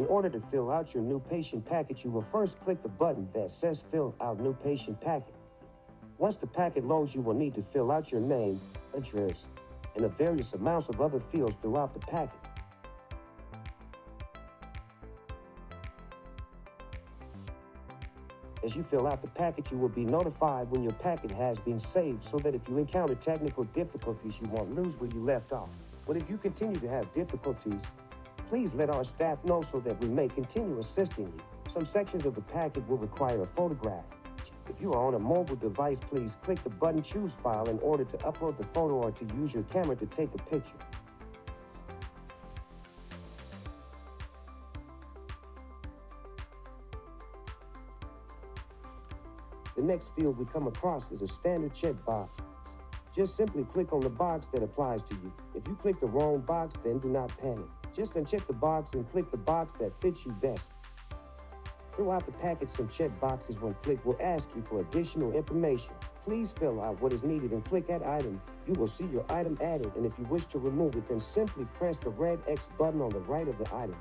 In order to fill out your new patient packet, you will first click the button that says Fill Out New Patient Packet. Once the packet loads, you will need to fill out your name, address, and the various amounts of other fields throughout the packet. As you fill out the packet, you will be notified when your packet has been saved, so that if you encounter technical difficulties, you won't lose where you left off. But if you continue to have difficulties, please let our staff know so that we may continue assisting you. Some sections of the packet will require a photograph. If you are on a mobile device, please click the button Choose File in order to upload the photo or to use your camera to take a picture. The next field we come across is a standard checkbox. Just simply click on the box that applies to you. If you click the wrong box, then do not panic. Just uncheck the box and click the box that fits you best. Throughout the packet, some checkboxes when clicked will ask you for additional information. Please fill out what is needed and click Add Item. You will see your item added, and if you wish to remove it, then simply press the red X button on the right of the item.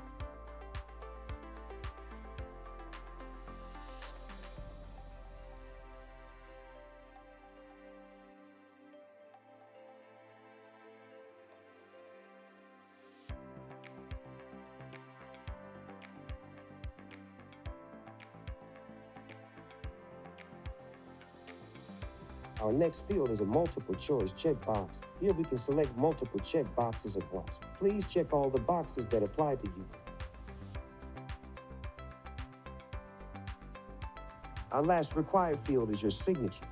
Our next field is a multiple choice checkbox. Here we can select multiple checkboxes at once. Please check all the boxes that apply to you. Our last required field is your signature.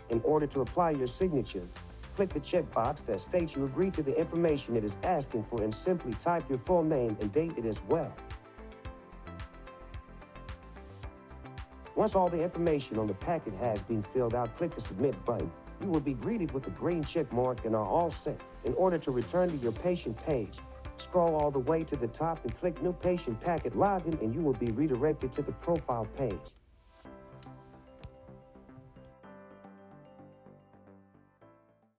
In order to apply your signature, click the checkbox that states you agree to the information it is asking for and simply type your full name and date it as well. Once all the information on the packet has been filled out, click the Submit button. You will be greeted with a green check mark and are all set. In order to return to your patient page, scroll all the way to the top and click New Patient Packet Login, and you will be redirected to the profile page.